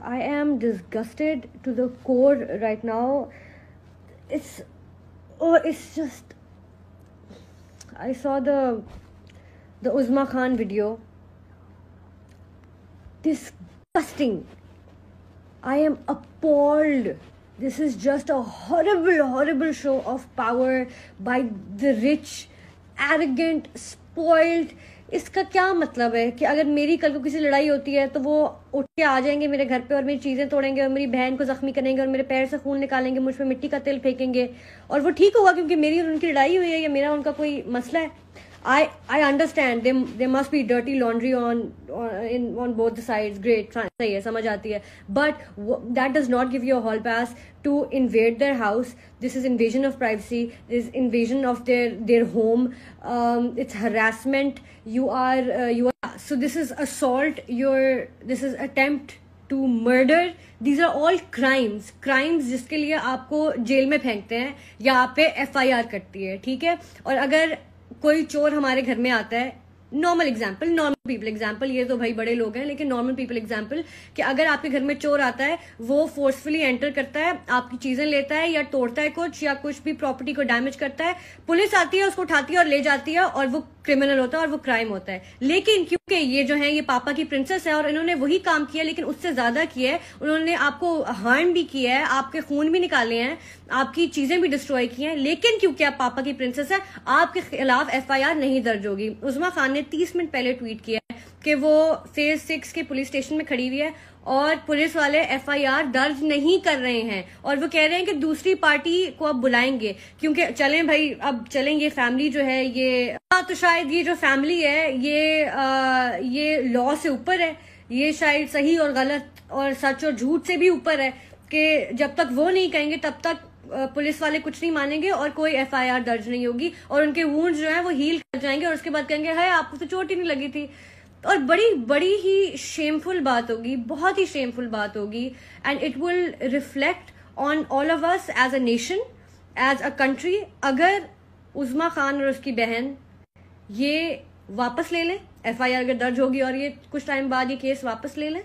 I am disgusted to the core right now. It's just, I saw the Uzma Khan video. Disgusting. I am appalled. This is just a horrible show of power by the rich, arrogant, spoiled. इसका क्या मतलब है कि अगर मेरी कल को किसी लड़ाई होती है तो वो उठ के आ जाएंगे मेरे घर पे और मेरी चीजें तोड़ेंगे और मेरी बहन को जख्मी करेंगे और मेरे पैर से खून निकालेंगे, मुझ पे मिट्टी का तेल फेंकेंगे और वो ठीक होगा क्योंकि मेरी और उनकी लड़ाई हुई है या मेरा उनका कोई मसला है. I understand there must be dirty laundry on both the sides. Great, सही है, समझ आती है. But that does not give you a hall pass to invade their house. This is invasion of privacy. This is invasion of their home. It's harassment. You are so this is assault. This is attempt to murder. These are all crimes जिसके लिए आपको jail में फेंकते हैं या आप पे FIR कटती है. ठीक है. और अगर कोई चोर हमारे घर में आता है, नॉर्मल पीपल एग्जाम्पल, ये तो भाई बड़े लोग हैं, लेकिन नॉर्मल पीपल एग्जाम्पल कि अगर आपके घर में चोर आता है, वो फोर्सफुली एंटर करता है, आपकी चीजें लेता है या तोड़ता है कुछ या कुछ भी प्रॉपर्टी को डैमेज करता है, पुलिस आती है, उसको उठाती है और ले जाती है और वो क्रिमिनल होता है और वो क्राइम होता है. लेकिन क्योंकि ये जो है ये पापा की प्रिंसेस है और इन्होंने वही काम किया लेकिन उससे ज्यादा किया है, उन्होंने आपको हार्म भी किया है, आपके खून भी निकाले हैं, आपकी चीजें भी डिस्ट्रॉय की हैं, लेकिन क्योंकि आप पापा की प्रिंसेस है आपके खिलाफ FIR नहीं दर्ज होगी. उज़मा खान ने 30 मिनट पहले ट्वीट किया है कि वो फेज 6 के पुलिस स्टेशन में खड़ी हुई है और पुलिस वाले FIR दर्ज नहीं कर रहे हैं और वो कह रहे हैं कि दूसरी पार्टी को अब बुलाएंगे क्योंकि चलें भाई, अब चलें, ये फैमिली जो है ये तो शायद ये जो फैमिली है ये लॉ से ऊपर है, ये शायद सही और गलत और सच और झूठ से भी ऊपर है कि जब तक वो नहीं कहेंगे तब तक पुलिस वाले कुछ नहीं मानेंगे और कोई FIR दर्ज नहीं होगी और उनके वुंड्स जो है वो हील कर जाएंगे और उसके बाद कहेंगे है आपको तो चोट ही नहीं लगी थी. और बड़ी ही शेमफुल बात होगी, बहुत ही शेमफुल बात होगी and it will reflect on all of us as a nation, as a country, अगर उज़मा खान और उसकी बहन ये वापस ले लें, FIR अगर दर्ज होगी और ये कुछ टाइम बाद ये केस वापस ले लें,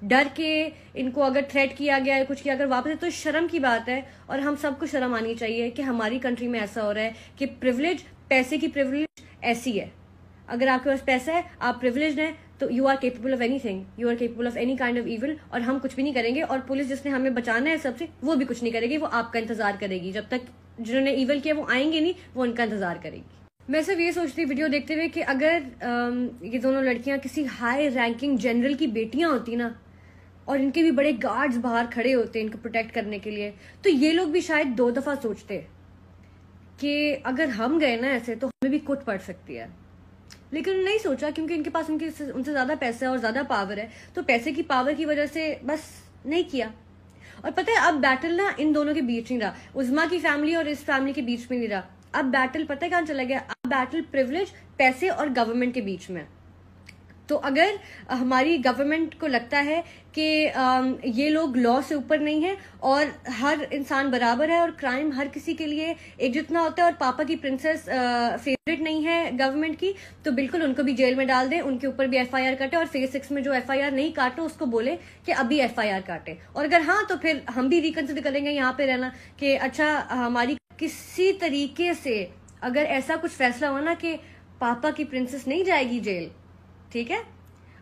डर के इनको अगर थ्रेट किया गया है कुछ किया अगर वापस है, तो शर्म की बात है. और हम सबको शर्म आनी चाहिए कि हमारी कंट्री में ऐसा हो रहा है कि प्रिविलेज, पैसे की प्रिविलेज ऐसी है, अगर आपके पास पैसा है, आप प्रिविलेज्ड हैं, तो you are capable of anything, you are capable of any kind of evil और हम कुछ भी नहीं करेंगे और पुलिस जिसने हमें बचाना है सबसे वो भी कुछ नहीं करेगी, वो आपका इंतजार करेगी. जब तक जिन्होंने इविल किया वो आएंगे नहीं, वो उनका इंतजार करेगी. मैं सिर्फ ये सोचती वीडियो देखते हुए कि अगर ये दोनों लड़कियां किसी हाई रैंकिंग जनरल की बेटियां होती ना और इनके भी बड़े गार्ड्स बाहर खड़े होते इनको प्रोटेक्ट करने के लिए, तो ये लोग भी शायद 2 दफा सोचते कि अगर हम गए ना ऐसे तो हमें भी कुट पड़ सकती है. लेकिन नहीं सोचा क्योंकि इनके पास उनसे ज्यादा पैसा है और ज्यादा पावर है, तो पैसे की पावर की वजह से बस नहीं किया. और पता है अब बैटल ना इन दोनों के बीच नहीं रहा, उज़मा की फैमिली और इस फैमिली के बीच में नहीं रहा. अब बैटल पता है कहां चला गया, अब बैटल प्रिविलेज, पैसे और गवर्नमेंट के बीच में. तो अगर हमारी गवर्नमेंट को लगता है कि ये लोग लॉ से ऊपर नहीं है और हर इंसान बराबर है और क्राइम हर किसी के लिए एक जितना होता है और पापा की प्रिंसेस फेवरेट नहीं है गवर्नमेंट की, तो बिल्कुल उनको भी जेल में डाल दें, उनके ऊपर भी FIR काटे और फेज 6 में जो FIR नहीं काटे उसको बोले कि अभी FIR काटे. और अगर हाँ तो फिर हम भी रिकंसिडर करेंगे यहाँ पे रहना कि अच्छा हमारी किसी तरीके से अगर ऐसा कुछ फैसला हुआ ना कि पापा की प्रिंसेस नहीं जाएगी जेल, ठीक है,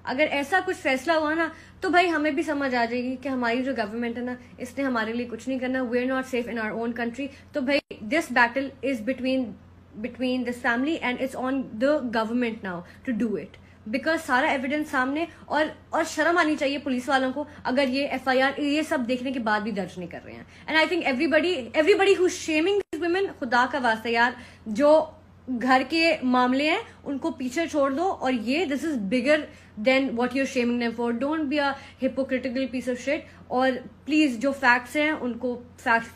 अगर ऐसा कुछ फैसला हुआ ना तो भाई हमें भी समझ आ जाएगी कि हमारी जो गवर्नमेंट है ना इसने हमारे लिए कुछ नहीं करना, we are not safe in our own country. तो भाई this battle is between this family and it's on the government now to do it, because सारा एविडेंस सामने और शर्म आनी चाहिए पुलिस वालों को अगर ये FIR ये सब देखने के बाद भी दर्ज नहीं कर रहे हैं. And I think everybody who shaming this women, खुदा का वास्ता यार, जो घर के मामले हैं उनको पीछे छोड़ दो और ये this is bigger than what you are shaming them for. Don't be a hypocritical piece of shit और प्लीज जो फैक्ट्स हैं उनको फैक्ट्स